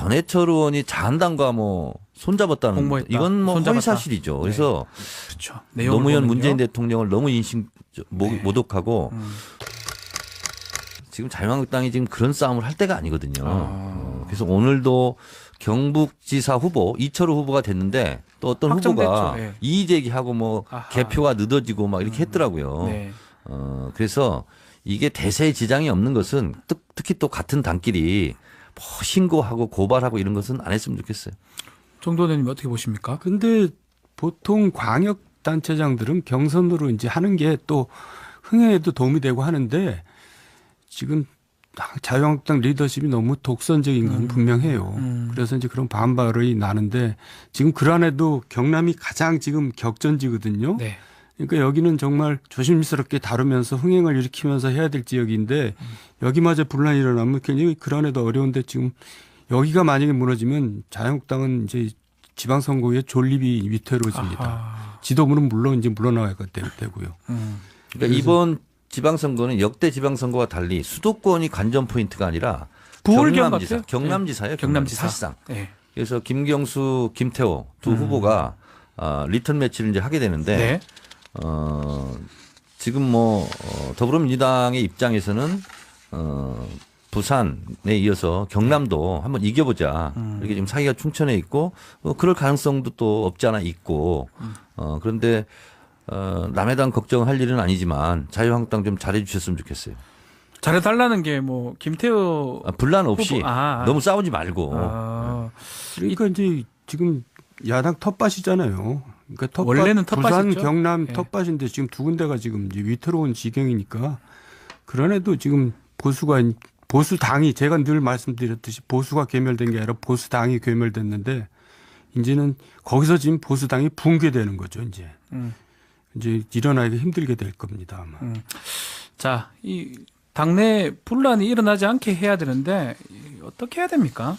전해철 의원이 자한당과 뭐 손잡았다는 공모했다. 이건 뭐 손잡았다. 허위 사실이죠. 그래서 그렇죠. 노무현 문재인 대통령을 너무 모독하고 지금 자유한국당이 지금 그런 싸움을 할 때가 아니거든요. 그래서 오늘도 경북지사 후보 이철우 후보가 됐는데 또 어떤 확정됐죠. 후보가 네. 이의 제기하고 뭐 아하. 개표가 늦어지고 막 이렇게 했더라고요. 네. 그래서 이게 대세에 지장이 없는 것은 특히 또 같은 당끼리 뭐 신고하고 고발하고 이런 것은 안 했으면 좋겠어요. 정도원님 어떻게 보십니까? 근데 보통 광역 단체장들은 경선으로 이제 하는 게 또 흥행에도 도움이 되고 하는데 지금 자유한국당 리더십이 너무 독선적인 건 분명해요. 그래서 이제 그런 반발이 나는데 지금 그 안에도 경남이 가장 지금 격전지거든요. 네. 그러니까 여기는 정말 조심스럽게 다루면서 흥행을 일으키면서 해야 될 지역인데 여기마저 분란이 일어나면 굉장히 그 안에도 어려운데 지금 여기가 만약에 무너지면 자유한국당은 이제 지방선거에 존립이 위태로워집니다. 아하. 지도부는 물론 이제 물러나야 되고요. 그러니까 이번 지방선거는 역대 지방선거와 달리 수도권이 관전 포인트가 아니라 부울경 경남지사, 같아요? 경남지사예요. 경남지사. 사실상. 네. 그래서 김경수, 김태호 두 후보가 리턴 매치를 이제 하게 되는데 네. 지금 뭐 더불어민주당의 입장에서는 부산에 이어서 경남도 한번 이겨보자. 이렇게 지금 사기가 충천에 있고 그럴 가능성도 또 없지 않아 있고 그런데 남의 당 걱정할 일은 아니지만 자유한국당 좀 잘해 주셨으면 좋겠어요. 잘해달라는 게 뭐 김태호 분란 없이 후보, 너무 싸우지 말고. 그러니까 이제 지금 야당 탓밭이잖아요. 그러니까 텃밭, 원래는 부산, 텃밭이죠. 경남 네. 텃밭인데 지금 두 군데가 지금 이제 위태로운 지경이니까 그런에도 지금 보수당이 제가 늘 말씀드렸듯이 보수가 괴멸된 게 아니라 보수당이 괴멸됐는데 이제는 거기서 지금 보수당이 붕괴되는 거죠. 이제 일어나기가 힘들게 될 겁니다. 아마. 자, 이 당내 분란이 일어나지 않게 해야 되는데 어떻게 해야 됩니까?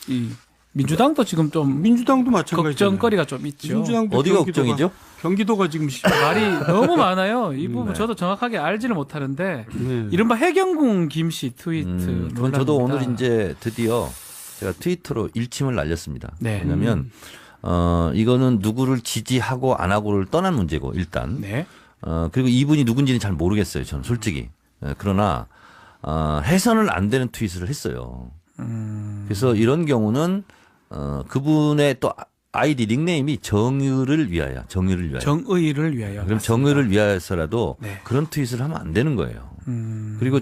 이 민주당도 지금 좀 민주당도 마찬가지죠. 걱정거리가 좀 있죠. 민주당도 어디가 경기도가- 걱정이죠? 경기도가 지금 말이 너무 많아요. 이 부분 저도 정확하게 알지를 못하는데 네. 이른바 해경궁 김씨 트위트 그건 저도 논란입니다. 오늘 이제 드디어 제가 트위터로 일침을 날렸습니다. 네. 왜냐하면 이거는 누구를 지지하고 안 하고를 떠난 문제고 일단 네. 그리고 이분이 누군지는 잘 모르겠어요. 저는 솔직히. 그러나 해서는 안 되는 트윗을 했어요. 그래서 이런 경우는 그분의 또 아이디 닉네임이 정의를 위하여. 정의를 위하여. 그럼 정의를 위하여서라도 네. 그런 트윗을 하면 안 되는 거예요. 그리고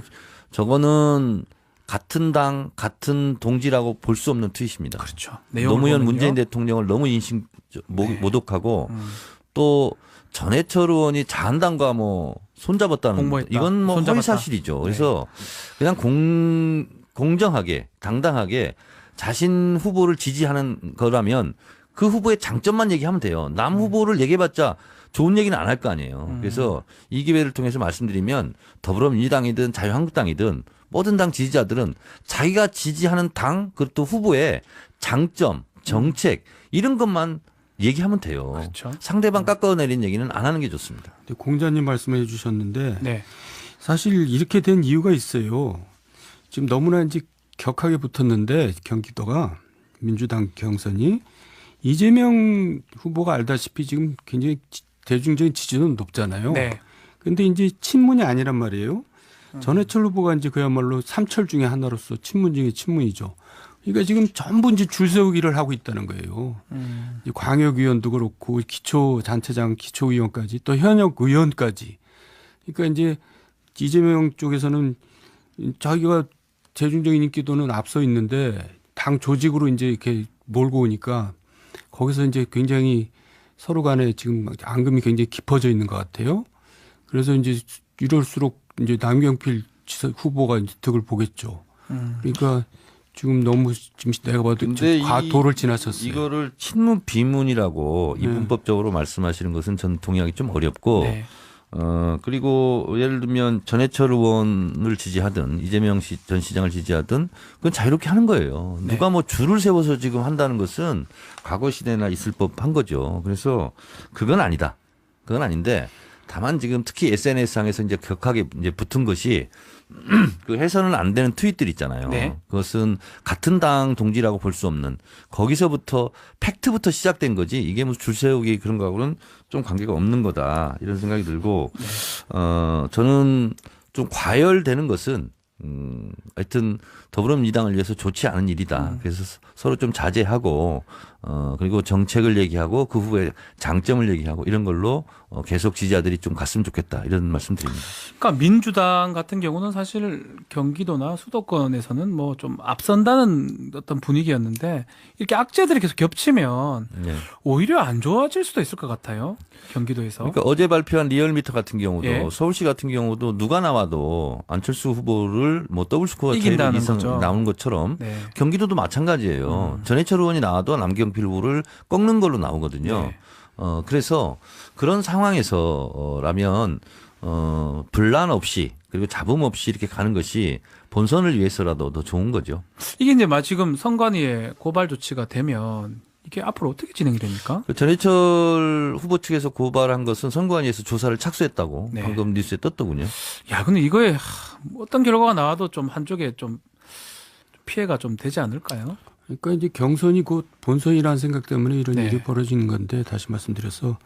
저거는 같은 당, 같은 동지라고 볼 수 없는 트윗입니다. 그렇죠. 내용을 노무현 보면요. 문재인 대통령을 너무 모독하고 또 전해철 의원이 자한당과 뭐 손잡았다는 공모했다. 이건 뭐 손잡았다. 허위 사실이죠. 그래서 그냥 공정하게 당당하게 자신 후보를 지지하는 거라면 그 후보의 장점만 얘기하면 돼요. 남 후보를 얘기해봤자 좋은 얘기는 안 할 거 아니에요. 그래서 이 기회를 통해서 말씀드리면 더불어민주당이든 자유한국당이든 모든 당 지지자들은 자기가 지지하는 당 그것도 후보의 장점, 정책 이런 것만 얘기하면 돼요. 그렇죠. 상대방 깎아내린 얘기는 안 하는 게 좋습니다. 공자님 말씀해 주셨는데 네. 사실 이렇게 된 이유가 있어요. 지금 너무나 이제 격하게 붙었는데 경기도가 민주당 경선이 이재명 후보가 알다시피 지금 굉장히 대중적인 지지도는 높잖아요. 네. 근데 이제 친문이 아니란 말이에요. 전해철 후보가 이제 그야말로 삼철 중에 하나로서 친문 중에 친문이죠. 그러니까 지금 전부 이제 줄 세우기를 하고 있다는 거예요. 이제 광역의원도 그렇고 기초단체장, 기초의원까지 또 현역 의원까지. 그러니까 이제 이재명 쪽에서는 자기가 대중적인 인기도는 앞서 있는데 당 조직으로 이제 이렇게 몰고 오니까 거기서 이제 굉장히 서로 간에 지금 앙금이 굉장히 깊어져 있는 것 같아요. 그래서 이제 이럴수록 이제 남경필 후보가 이제 득을 보겠죠. 그러니까 지금 너무 지금 내가 봐도 과도를 지나쳤어요. 이거를 친문 비문이라고 네. 이분법적으로 말씀하시는 것은 전 동의하기 좀 어렵고 네. 그리고 예를 들면 전해철 의원을 지지하든 이재명 전 시장을 지지하든 그건 자유롭게 하는 거예요. 네. 누가 뭐 줄을 세워서 지금 한다는 것은 과거 시대나 있을 법한 거죠. 그래서 그건 아니다. 그건 아닌데 다만 지금 특히 SNS상에서 이제 격하게 이제 붙은 것이 그 해서는 안 되는 트윗들 있잖아요. 네. 그것은 같은 당 동지라고 볼 수 없는 거기서부터 팩트부터 시작된 거지 이게 무슨 줄 세우기 그런 거하고는 좀 관계가 없는 거다 이런 생각이 들고 저는 좀 과열되는 것은 하여튼 더불어민주당을 위해서 좋지 않은 일이다. 그래서 서로 좀 자제하고 그리고 정책을 얘기하고 그 후에 장점을 얘기하고 이런 걸로 계속 지지자들이 좀 갔으면 좋겠다 이런 말씀드립니다. 그러니까 민주당 같은 경우는 사실 경기도나 수도권에서는 뭐 좀 앞선다는 어떤 분위기였는데 이렇게 악재들이 계속 겹치면 네. 오히려 안 좋아질 수도 있을 것 같아요. 경기도에서. 그러니까 어제 발표한 리얼미터 같은 경우도 예. 서울시 같은 경우도 누가 나와도 안철수 후보를 뭐 더블 스코어 차이로 이긴다는 이상 거죠. 나오는 것처럼 네. 경기도도 마찬가지예요. 전해철 의원이 나와도 남경필 후보를 꺾는 걸로 나오거든요. 네. 그래서 그런 상황에서라면 분란 없이 그리고 잡음 없이 이렇게 가는 것이 본선을 위해서라도 더 좋은 거죠. 이게 이제 지금 선관위의 고발 조치가 되면 이게 앞으로 어떻게 진행이 됩니까? 전해철 후보 측에서 고발한 것은 선관위에서 조사를 착수했다고 네. 방금 뉴스에 떴더군요. 야, 근데 이거에 어떤 결과가 나와도 좀 한쪽에 좀 피해가 좀 되지 않을까요? 그러니까 이제 경선이 곧 본선이라는 생각 때문에 이런 네. 일이 벌어지는 건데 다시 말씀드려서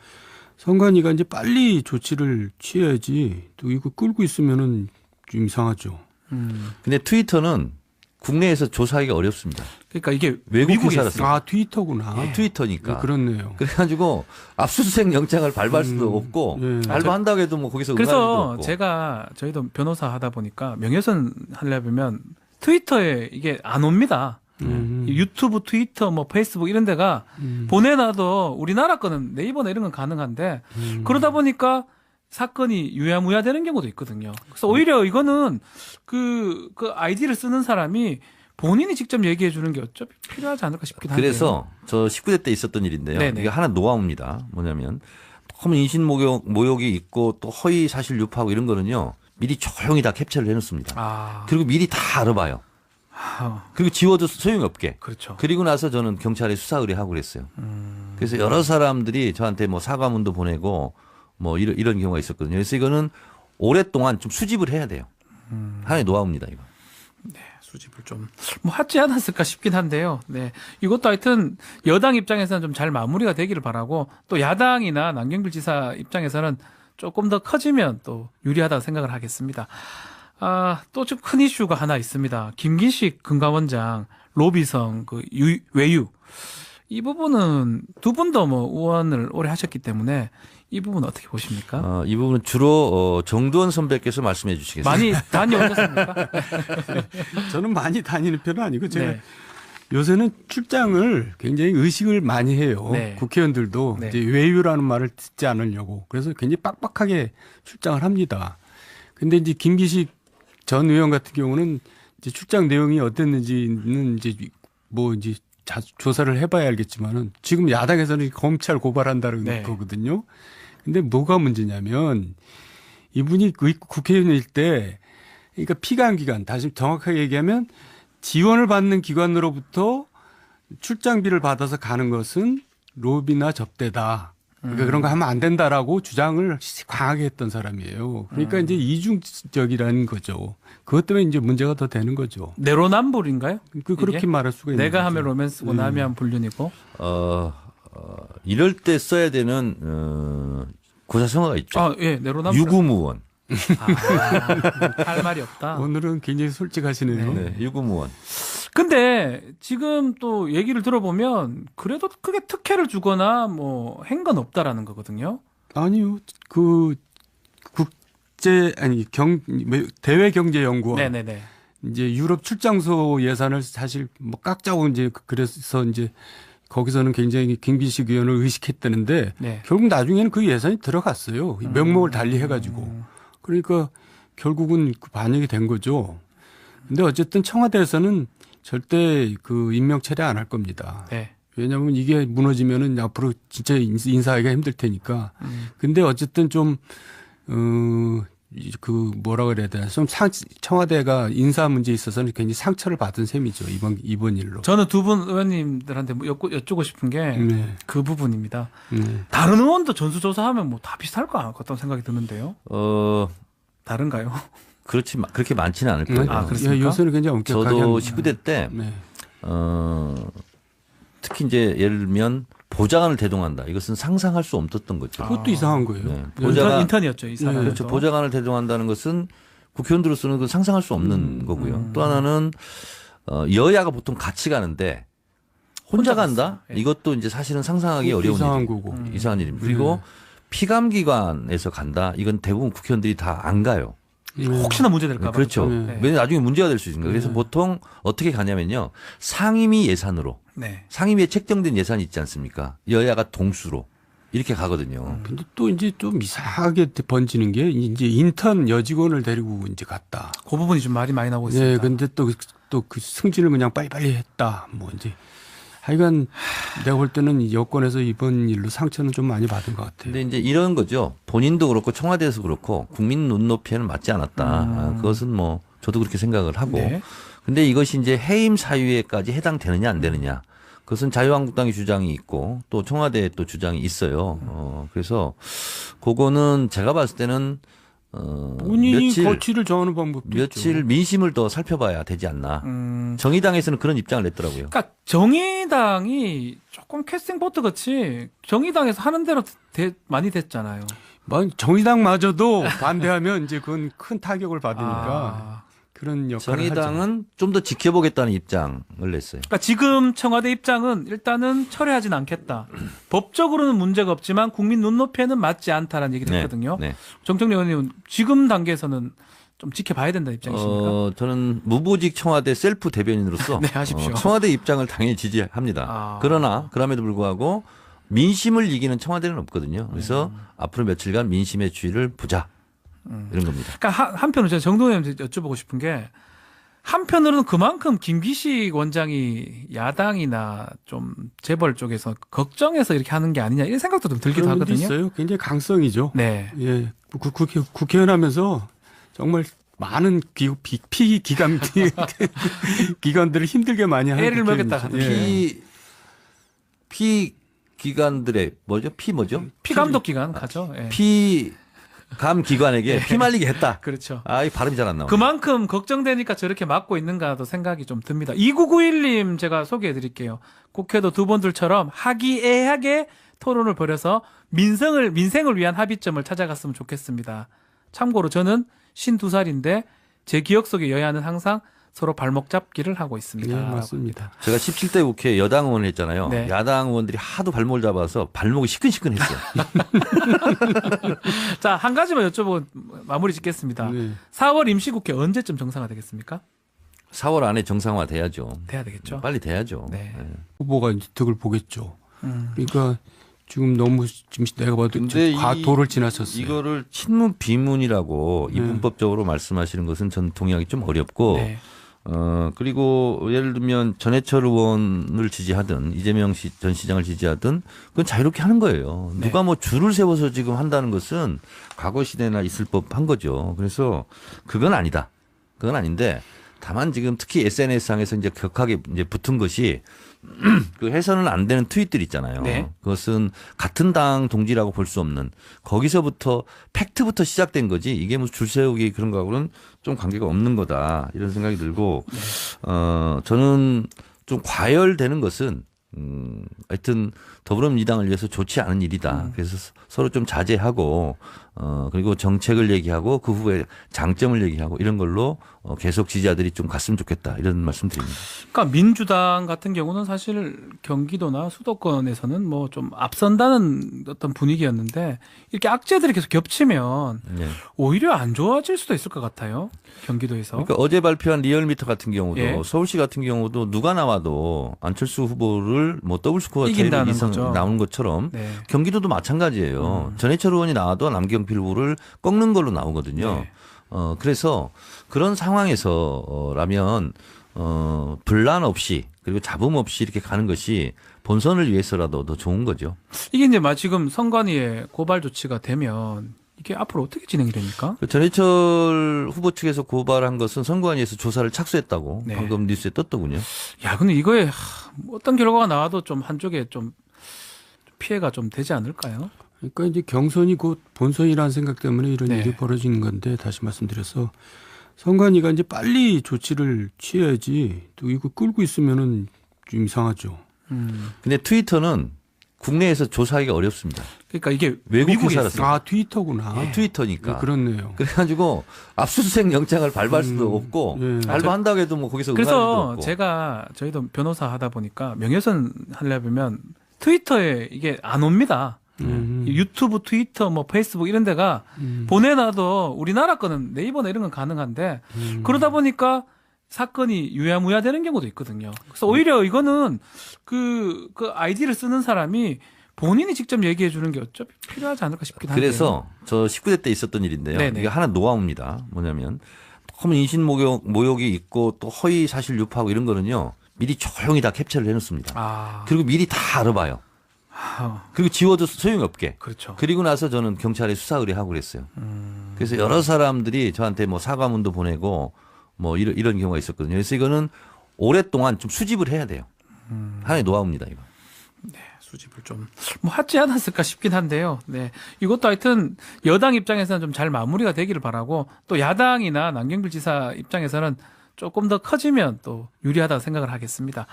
선관위가 이제 빨리 조치를 취해야지 또 이거 끌고 있으면은 좀 이상하죠. 근데 트위터는 국내에서 조사하기가 어렵습니다. 그러니까 이게 외국 미국에 회사라서. 아 트위터구나. 트위터니까. 네, 그렇네요. 그래가지고 압수수색 영장을 발부할 수도 없고 예. 발부한다고 해도 뭐 거기서 응할 수도 그래서 없고. 저희도 변호사 하다 보니까 명예훼손 하려면 트위터에 이게 안 옵니다. 유튜브, 트위터, 뭐 페이스북 이런 데가 보내놔도 우리나라 거는 네이버나 이런 건 가능한데 그러다 보니까 사건이 유야무야 되는 경우도 있거든요. 그래서 오히려 이거는 그 아이디를 쓰는 사람이 본인이 직접 얘기해 주는 게 어차피 필요하지 않을까 싶긴 한데요. 그래서 저 19대 때 있었던 일인데요. 네네. 이게 하나 노하우입니다. 뭐냐면 너무 인신모욕이 있고 또 허위 사실 유포하고 이런 거는요. 미리 조용히 다 캡처를 해놓습니다. 아, 그리고 미리 다 알아봐요. 그리고 지워도 소용이 없게. 그렇죠. 그리고 나서 저는 경찰에 수사 의뢰하고 그랬어요. 그래서 여러 사람들이 저한테 뭐 사과문도 보내고 뭐 이런 경우가 있었거든요. 그래서 이거는 오랫동안 좀 수집을 해야 돼요. 하나의 노하우입니다, 이거. 수집을 좀 뭐 하지 않았을까 싶긴 한데요. 네. 이것도 하여튼 여당 입장에서는 좀 잘 마무리가 되기를 바라고 또 야당이나 남경필 지사 입장에서는 조금 더 커지면 또 유리하다고 생각을 하겠습니다. 아, 또 좀 큰 이슈가 하나 있습니다. 김기식 금감원장 로비성 외유. 이 부분은 두 분도 뭐 의원을 오래 하셨기 때문에 이 부분 어떻게 보십니까? 이 부분은 주로 정두원 선배께서 말씀해 주시겠습니다. 많이 다녀오셨습니까? 저는 많이 다니는 편은 아니고 제가 네. 요새는 출장을 굉장히 의식을 많이 해요. 네. 국회의원들도 네. 이제 외유라는 말을 듣지 않으려고 그래서 굉장히 빡빡하게 출장을 합니다. 근데 이제 김기식 전 의원 같은 경우는 이제 출장 내용이 어땠는지는 이제 뭐 이제 조사를 해봐야 알겠지만은 지금 야당에서는 검찰 고발한다는 네. 거거든요. 근데 뭐가 문제냐면 이분이 국회의원일 때 그러니까 피감기관 다시 정확하게 얘기하면 지원을 받는 기관으로부터 출장비를 받아서 가는 것은 로비나 접대다. 그러니까 그런 거 하면 안 된다라고 주장을 강하게 했던 사람이에요. 그러니까 이제 이중적이라는 거죠. 그것 때문에 이제 문제가 더 되는 거죠. 내로남불인가요? 그렇게 이게? 말할 수가 있는 내가 거죠. 하면 로맨스고 남이 하면 불륜이고. 이럴 때 써야 되는 고사성어가 있죠. 아, 예, 내로남불. 유구무원. 할 말이 없다. 오늘은 굉장히 솔직하시네요. 네, 유구무원. 근데 지금 또 얘기를 들어보면 그래도 크게 특혜를 주거나 뭐 한 건 없다라는 거거든요. 아니요. 그 대외경제연구원 네네네. 이제 유럽 출장소 예산을 사실 뭐 깎자고 이제 그래서 이제 거기서는 굉장히 김기식 의원을 의식했다는데 네. 결국 나중에는 그 예산이 들어갔어요. 명목을 달리 해가지고. 그러니까 결국은 그 반영이 된 거죠. 근데 어쨌든 청와대에서는 절대 그 임명 철회 안 할 겁니다. 네. 왜냐하면 이게 무너지면은 앞으로 진짜 인사하기가 힘들 테니까. 근데 어쨌든 좀, 그 뭐라 그래야 되나. 좀 청와대가 인사 문제에 있어서는 굉장히 상처를 받은 셈이죠. 이번 일로. 저는 두 분 의원님들한테 뭐 여쭈고 싶은 게 그 네. 부분입니다. 네. 다른 의원도 전수조사하면 뭐 다 비슷할 것 같다는 생각이 드는데요. 다른가요? 그렇게 많지는 않을 거예요. 아, 그렇습니까? 요새는 굉장히 엄격하게 저도 합니다. 19대 때 네. 특히 이제 예를 들면 보좌관을 대동한다. 이것은 상상할 수 없었던 거죠. 그것도 이상한 거예요. 네. 인턴이었죠. 이 사람은. 그렇죠. 보좌관을 대동한다는 것은 국회의원들로서는 그 상상할 수 없는 거고요. 또 하나는 여야가 보통 같이 가는데 혼자 간다? 갔어요. 예. 이것도 이제 사실은 상상하기 그것도 어려운 이상한 일이에요. 거고. 이상한 일입니다. 그리고 피감기관에서 간다? 이건 대부분 국회의원들이 다 안 가요. 혹시나 문제 될까 봐. 그렇죠. 네. 왜냐면 나중에 문제가 될 수 있으니까. 그래서 보통 어떻게 가냐면요. 상임위 예산으로 네. 상임위에 책정된 예산이 있지 않습니까? 여야가 동수로 이렇게 가거든요. 근데 또 이제 좀 이상하게 번지는 게 이제 인턴 여직원을 데리고 이제 갔다. 그 부분이 좀 말이 많이 나오고 있습니다. 네, 근데 또 그 승진을 그냥 빨리빨리 했다. 뭐 이제 하여간 내가 볼 때는 여권에서 이번 일로 상처는 좀 많이 받은 것 같아요. 근데 이제 이런 거죠. 본인도 그렇고 청와대에서 그렇고 국민 눈높이에는 맞지 않았다. 그것은 뭐 저도 그렇게 생각을 하고. 네. 근데 이것이 이제 해임 사유에까지 해당되느냐 안 되느냐. 그것은 자유한국당의 주장이 있고 또 청와대의 또 주장이 있어요. 그래서 그거는 제가 봤을 때는 본인이 거취를 정하는 방법도 며칠 있죠. 민심을 더 살펴봐야 되지 않나. 정의당에서는 그런 입장을 냈더라고요. 그러니까 정의당이 조금 캐스팅 보트 같이 정의당에서 하는 대로 많이 됐잖아요. 뭐 정의당마저도 반대하면 이제 그건 큰 타격을 받으니까 아. 그런 역할을 하죠. 정의당은 좀 더 지켜보겠다는 입장을 냈어요. 그러니까 지금 청와대 입장은 일단은 철회하진 않겠다. 법적으로는 문제가 없지만 국민 눈높이에는 맞지 않다라는 얘기를 했거든요. 네. 정청래 의원님은 지금 단계에서는 좀 지켜봐야 된다 입장이십니까? 저는 무보직 청와대 셀프 대변인으로서 네, 하십시오. 청와대 입장을 당연히 지지합니다. 아. 그러나 그럼에도 불구하고 민심을 이기는 청와대는 없거든요. 그래서 앞으로 며칠간 민심의 주의를 보자. 이런 겁니다. 그러니까 한편으로 제가 정동현 의원님한테 여쭤보고 싶은 게 한편으로는 그만큼 김기식 원장이 야당이나 좀 재벌 쪽에서 걱정해서 이렇게 하는 게 아니냐 이런 생각도 좀 들기도 그런 면도 하거든요. 있어요. 굉장히 강성이죠. 네. 예, 국회의원 하면서 정말 많은 기관들을 힘들게 많이 하는 애를 국회의원이죠. 먹였다 하는 예. 피 기관들의 뭐죠? 피감독 기관 가죠. 예. 피감 기관에게 피말리게 했다. 그렇죠. 아, 이 발음이 잘 안 나오네. 그만큼 걱정되니까 저렇게 막고 있는가도 생각이 좀 듭니다. 2991님 제가 소개해 드릴게요. 국회도 두 분들처럼 화기애애하게 토론을 벌여서 민생을 위한 합의점을 찾아갔으면 좋겠습니다. 참고로 저는 52살인데 제 기억 속의 여야는 항상 서로 발목 잡기를 하고 있습니다. 예, 맞습니다. 제가 17대 국회 여당 의원을 했잖아요. 네. 야당 의원들이 하도 발목을 잡아서 발목이 시큰시큰했어요. 자, 한 가지만 여쭤보고 마무리 짓겠습니다. 네. 4월 임시국회 언제쯤 정상화되겠습니까? 4월 안에 정상화 돼야죠. 돼야 되겠죠. 빨리 돼야죠. 네. 네. 후보가 이제 득을 보겠죠. 음. 그러니까 지금 너무 지금 내가 봐도 근데 과도를 지나쳤어요. 이거를 친문 비문이라고 네. 이분법적으로 말씀하시는 것은 전 동의하기 좀 어렵고 네. 그리고 예를 들면 전해철 의원을 지지하든 이재명 전 시장을 지지하든 그건 자유롭게 하는 거예요. 네. 누가 뭐 줄을 세워서 지금 한다는 것은 과거 시대나 있을 법한 거죠. 그래서 그건 아니다. 그건 아닌데 다만 지금 특히 SNS상에서 이제 격하게 이제 붙은 것이 그 해서는 안 되는 트윗들 있잖아요. 네. 그것은 같은 당 동지라고 볼 수 없는 거기서부터 팩트부터 시작된 거지 이게 무슨 줄 세우기 그런 거하고는 좀 관계가 없는 거다 이런 생각이 들고 저는 좀 과열되는 것은 하여튼 더불어민주당을 위해서 좋지 않은 일이다. 그래서 서로 좀 자제하고 그리고 정책을 얘기하고 그 후에 장점을 얘기하고 이런 걸로 계속 지지자들이 좀 갔으면 좋겠다 이런 말씀드립니다. 그러니까 민주당 같은 경우는 사실 경기도나 수도권에서는 뭐 좀 앞선다는 어떤 분위기였는데 이렇게 악재들이 계속 겹치면 네. 오히려 안 좋아질 수도 있을 것 같아요. 경기도에서. 그러니까 어제 발표한 리얼미터 같은 경우도 예. 서울시 같은 경우도 누가 나와도 안철수 후보를 뭐 더블 스코어 차이로 이긴다는 이상 거죠. 나오는 것처럼 네. 경기도도 마찬가지예요. 전해철 의원이 나와도 남경필 후보를 꺾는 걸로 나오거든요. 네. 그래서 그런 상황에서라면 분란 없이 그리고 잡음 없이 이렇게 가는 것이 본선을 위해서라도 더 좋은 거죠. 이게 이제 지금 선관위의 고발 조치가 되면 이게 앞으로 어떻게 진행이 됩니까? 전해철 후보 측에서 고발한 것은 선관위에서 조사를 착수했다고 네. 방금 뉴스에 떴더군요. 야, 근데 이거에 어떤 결과가 나와도 좀 한쪽에 좀 피해가 좀 되지 않을까요? 그러니까 이제 경선이 곧 본선이라는 생각 때문에 이런 네. 일이 벌어지는 건데 다시 말씀드려서 선관위가 이제 빨리 조치를 취해야지 또 이거 끌고 있으면은 좀 이상하죠. 근데 트위터는 국내에서 조사하기가 어렵습니다. 그러니까 이게 외국 미국에 기사라서. 있어요. 아 트위터구나. 트위터니까. 네, 그렇네요. 그래가지고 압수수색 영장을 발부할 수도 없고 예. 발부한다고 해도 뭐 거기서 응할 수도 그래서 없고. 저희도 변호사 하다 보니까 명예훼손 하려면 트위터에 이게 안 옵니다. 유튜브, 트위터, 뭐 페이스북 이런 데가 보내놔도 우리나라 거는 네이버나 이런 건 가능한데 그러다 보니까 사건이 유야무야 되는 경우도 있거든요. 그래서 오히려 이거는 그 아이디를 쓰는 사람이 본인이 직접 얘기해 주는 게 어차피 필요하지 않을까 싶긴 한데요. 그래서 저 19대 때 있었던 일인데요. 네네. 이게 하나 노하우입니다. 뭐냐면 너무 인신모욕이 있고 또 허위 사실 유포하고 이런 거는요. 미리 조용히 다 캡처를 해놓습니다. 아, 그리고 미리 다 알아봐요. 그리고 지워도 소용이 없게. 그렇죠. 그리고 나서 저는 경찰에 수사 의뢰하고 그랬어요. 그래서 여러 사람들이 저한테 뭐 사과문도 보내고 뭐 이런 경우가 있었거든요. 그래서 이거는 오랫동안 좀 수집을 해야 돼요. 하나의 노하우입니다, 이거. 수집을 좀 뭐 하지 않았을까 싶긴 한데요. 네. 이것도 하여튼 여당 입장에서는 좀 잘 마무리가 되기를 바라고 또 야당이나 남경필 지사 입장에서는 조금 더 커지면 또 유리하다고 생각을 하겠습니다.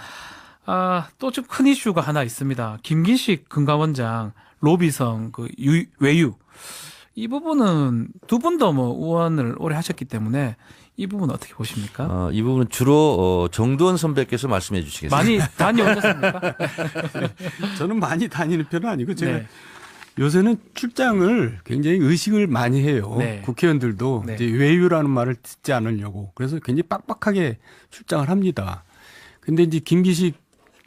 아, 또 좀 큰 이슈가 하나 있습니다. 김기식 금감원장 로비성 외유. 이 부분은 두 분도 뭐 의원을 오래 하셨기 때문에 이 부분 어떻게 보십니까? 이 부분은 주로 정두원 선배께서 말씀해 주시겠습니다. 많이 다녀오셨습니까? 저는 많이 다니는 편은 아니고 제가 네. 요새는 출장을 굉장히 의식을 많이 해요. 네. 국회의원들도 네. 이제 외유라는 말을 듣지 않으려고 그래서 굉장히 빡빡하게 출장을 합니다. 근데 이제 김기식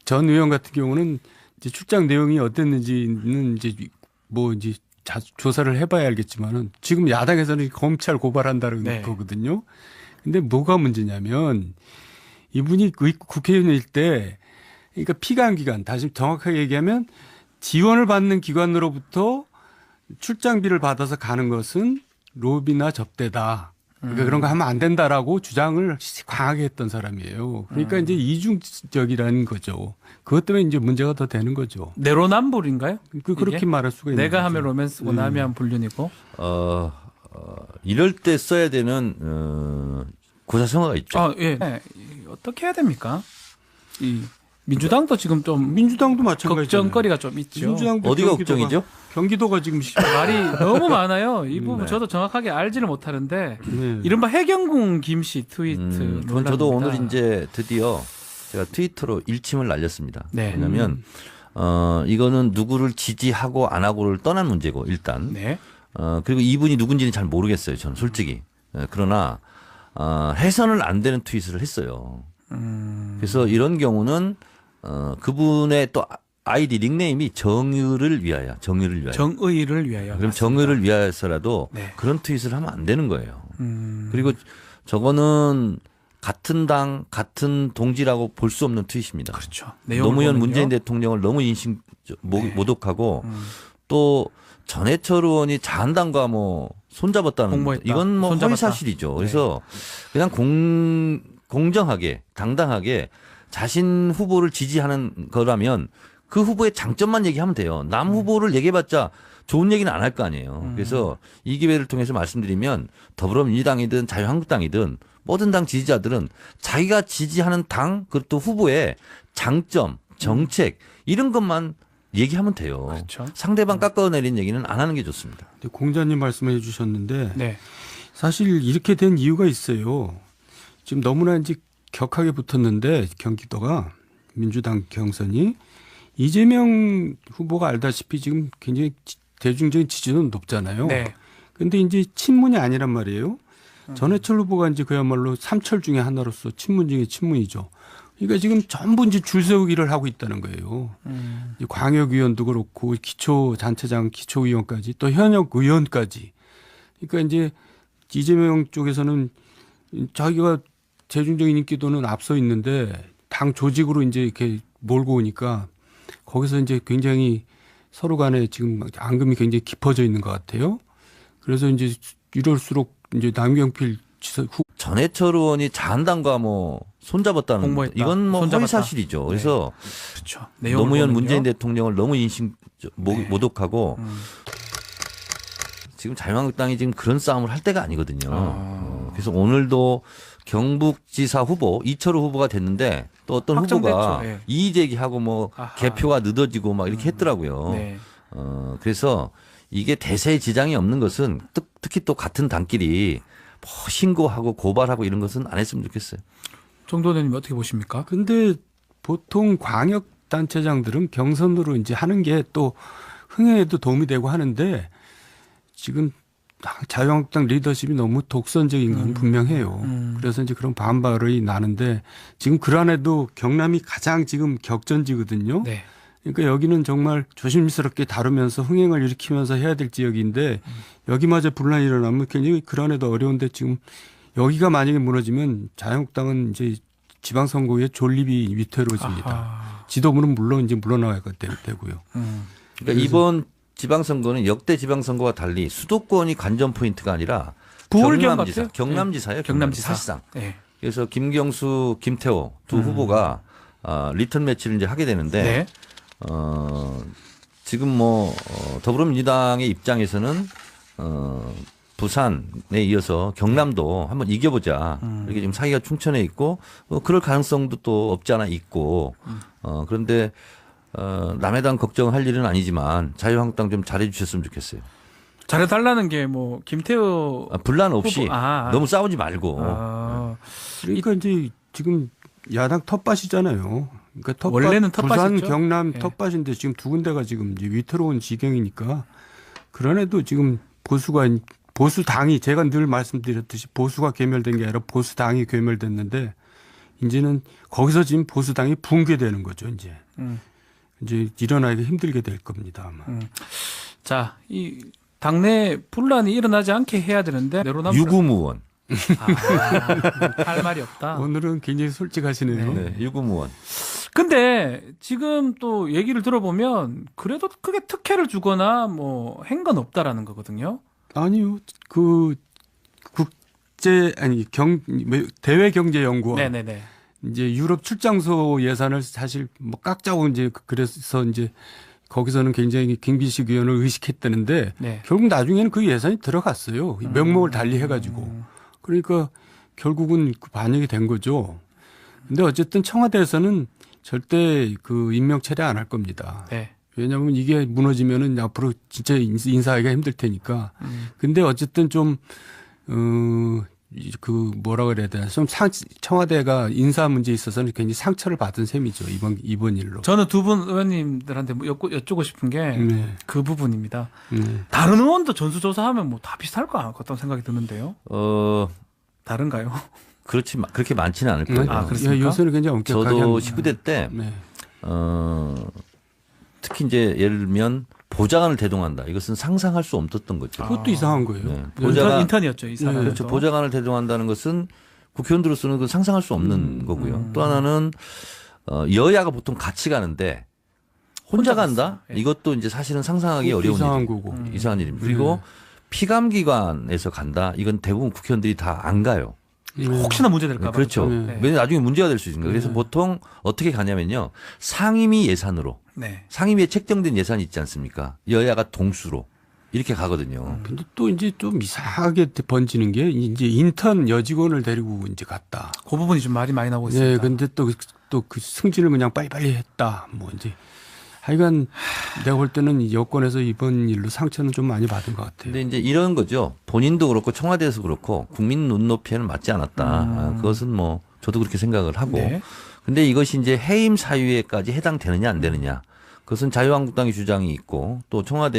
전 의원 같은 경우는 이제 출장 내용이 어땠는지는 이제 뭐 이제 조사를 해봐야 알겠지만은 지금 야당에서는 검찰 고발한다는 네. 거거든요. 근데 뭐가 문제냐면 이분이 국회의원일 때 그러니까 피감 기관 다시 정확하게 얘기하면 지원을 받는 기관으로부터 출장비를 받아서 가는 것은 로비나 접대다. 그러니까 그런 거 하면 안 된다라고 주장을 강하게 했던 사람이에요. 그러니까 이제 이중적이라는 거죠. 그것 때문에 이제 문제가 더 되는 거죠. 내로남불인가요? 그렇게 이게? 말할 수가 있는 내가 거죠. 하면 로맨스고 남이 하면 불륜이고. 이럴 때 써야 되는 고사성어가 있죠. 아, 예. 네, 어떻게 해야 됩니까? 이 민주당도 지금 좀 민주당도 마찬가지죠. 걱정거리가 좀 있죠. 민주당도 어디가 경기도가- 걱정이죠? 경기도가 지금 말이 너무 많아요. 이 부분 네. 저도 정확하게 알지를 못하는데 네. 이른바 해경궁 김씨 트위트 그건 저도 논란입니다. 오늘 이제 드디어 제가 트위터로 일침을 날렸습니다. 네. 왜냐하면 이거는 누구를 지지하고 안 하고를 떠난 문제고 일단 네. 그리고 이분이 누군지는 잘 모르겠어요. 저는 솔직히. 그러나 해서는 안 되는 트윗을 했어요. 그래서 이런 경우는 그분의 또 아이디 닉네임이 정의를 위하여. 정의를 위하여. 그럼 정의를 위하여서라도 네. 그런 트윗을 하면 안 되는 거예요. 그리고 저거는 같은 당, 같은 동지라고 볼 수 없는 트윗입니다. 그렇죠. 내용을 노무현 보면요. 문재인 대통령을 너무 네. 모독하고 또 전해철 의원이 자한당과 뭐 손잡았다는 공모했다. 이건 뭐 손잡았다. 허위 사실이죠. 그래서 그냥 공정하게 당당하게 자신 후보를 지지하는 거라면 그 후보의 장점만 얘기하면 돼요. 남 후보를 얘기해봤자 좋은 얘기는 안 할 거 아니에요. 그래서 이 기회를 통해서 말씀드리면 더불어민주당이든 자유한국당이든 모든 당 지지자들은 자기가 지지하는 당 그리고 후보의 장점, 정책 이런 것만 얘기하면 돼요. 그렇죠. 상대방 깎아내린 얘기는 안 하는 게 좋습니다. 공자님 말씀해 주셨는데 네. 사실 이렇게 된 이유가 있어요. 지금 너무나 이제 격하게 붙었는데 경기도가 민주당 경선이 이재명 후보가 알다시피 지금 굉장히 대중적인 지지도는 높잖아요. 네. 근데 이제 친문이 아니란 말이에요. 전해철 후보가 이제 그야말로 삼철 중에 하나로서 친문 중에 친문이죠. 그러니까 지금 전부 이제 줄 세우기를 하고 있다는 거예요. 이제 광역위원도 그렇고 기초단체장, 기초위원까지 또 현역 의원까지. 그러니까 이제 이재명 쪽에서는 자기가 대중적인 인기도는 앞서 있는데 당 조직으로 이제 이렇게 몰고 오니까 거기서 이제 굉장히 서로 간에 지금 앙금이 굉장히 깊어져 있는 것 같아요. 그래서 이제 이럴수록 이제 남경필 지사 전해철 의원이 자한당과 뭐 손잡았다는 공모했다. 이건 뭐 손잡았다. 허위 사실이죠. 그래서 그렇죠. 내용을 노무현 보면요. 문재인 대통령을 너무 모독하고 지금 자유한국당이 지금 그런 싸움을 할 때가 아니거든요. 그래서 오늘도 경북지사 후보 이철우 후보가 됐는데 또 어떤 확정됐죠. 후보가 예. 이의 제기하고 뭐 아하. 개표가 늦어지고 막 이렇게 했더라고요. 네. 그래서 이게 대세에 지장이 없는 것은 특히 또 같은 당끼리 뭐 신고하고 고발하고 이런 것은 안 했으면 좋겠어요. 정도는 어떻게 보십니까? 근데 보통 광역 단체장들은 경선으로 이제 하는 게 또 흥행에도 도움이 되고 하는데 지금 자유한국당 리더십이 너무 독선적인 건 분명해요. 그래서 이제 그런 반발이 나는데 지금 그 안에도 경남이 가장 지금 격전지거든요. 네. 그러니까 여기는 정말 조심스럽게 다루면서 흥행을 일으키면서 해야 될 지역인데 여기마저 분란이 일어나면 굉장히 그 안에도 어려운데 지금 여기가 만약에 무너지면 자유한국당은 이제 지방선거에 존립이 위태로워집니다. 아하. 지도부는 물론 이제 물러나야 되고요. 그러니까 이번 지방선거는 역대 지방선거와 달리 수도권이 관전 포인트가 아니라 부울경 경남지사, 같아요? 경남지사예요. 경남지사. 사실상. 네. 그래서 김경수, 김태호 두 후보가 리턴 매치를 이제 하게 되는데 네. 지금 뭐 더불어민주당의 입장에서는 부산에 이어서 경남도 한번 이겨보자. 이렇게 지금 사기가 충천에 있고 그럴 가능성도 또 없지 않아 있고 그런데 남의 당 걱정할 일은 아니지만 자유한국당 좀 잘해 주셨으면 좋겠어요. 잘해달라는 게 뭐 김태호 분란 없이 후보, 너무 싸우지 말고. 그러니까 이제 지금 야당 탓밭이잖아요. 그러니까 텃밭, 원래는 부산, 텃밭이죠. 경남 예. 텃밭인데 지금 두 군데가 지금 이제 위태로운 지경이니까 그런에도 지금 보수당이 제가 늘 말씀드렸듯이 보수가 괴멸된 게 아니라 보수당이 괴멸됐는데 이제는 거기서 지금 보수당이 붕괴되는 거죠. 이제 일어나기가 힘들게 될 겁니다. 아마. 자, 이 당내 분란이 일어나지 않게 해야 되는데 내로남불. 유구무원. 할 말이 없다. 오늘은 굉장히 솔직하시네요. 네, 유구무원. 근데 지금 또 얘기를 들어보면 그래도 크게 특혜를 주거나 뭐 한 건 없다라는 거거든요. 아니요. 그 대외경제연구원 네네네. 이제 유럽 출장소 예산을 사실 뭐 깎자고 이제 그래서 이제 거기서는 굉장히 김기식 의원을 의식했다는데 네. 결국 나중에는 그 예산이 들어갔어요. 명목을 달리 해가지고. 그러니까 결국은 그 반영이 된 거죠. 근데 어쨌든 청와대에서는 절대 그 임명 철회 안 할 겁니다. 네. 왜냐하면 이게 무너지면은 앞으로 진짜 인사하기가 힘들 테니까. 근데 어쨌든 좀, 그 뭐라 그래야 되나. 좀 청와대가 인사 문제에 있어서는 굉장히 상처를 받은 셈이죠. 이번 일로. 저는 두 분 의원님들한테 뭐 여쭈고 싶은 게 그 네. 부분입니다. 다른 의원도 전수조사하면 뭐 다 비슷할 것 같다는 생각이 드는데요. 다른가요? 그렇게 많지는 않을 거예요. 아, 그렇습니까? 요새는 굉장히 엄격하게 저도 합니다. 19대 때 네. 특히 이제 예를 들면 보좌관을 대동한다. 이것은 상상할 수 없었던 거죠. 그것도 이상한 거예요. 네. 인턴이었죠, 이 사람. 그렇죠. 보좌관을 대동한다는 것은 국회의원들로서는 그 상상할 수 없는 거고요. 또 하나는 여야가 보통 같이 가는데 혼자 간다? 예. 이것도 이제 사실은 상상하기 그것도 어려운 이상한 일이죠. 거고. 이상한 일입니다. 그리고 피감기관에서 간다? 이건 대부분 국회의원들이 다 안 가요. 혹시나 문제 될까 봐. 그렇죠. 네. 왜냐면 나중에 문제가 될 수 있으니까. 그래서 보통 어떻게 가냐면요. 상임위 예산으로. 네. 상임위에 책정된 예산이 있지 않습니까? 여야가 동수로. 이렇게 가거든요. 근데 또 이제 좀 이상하게 번지는 게 이제 인턴 여직원을 데리고 이제 갔다. 그 부분이 좀 말이 많이 나오고 있습니다. 네, 근데 또 그 승진을 그냥 빨리빨리 했다. 뭐 이제 하여간 내가 볼 때는 이 여권에서 이번 일로 상처는 좀 많이 받은 것 같아요. 근데 이제 이런 거죠. 본인도 그렇고 청와대에서 그렇고 국민 눈높이에는 맞지 않았다. 그것은 뭐 저도 그렇게 생각을 하고. 네. 근데 이것이 이제 해임 사유에까지 해당되느냐 안 되느냐. 그것은 자유한국당의 주장이 있고 또 청와대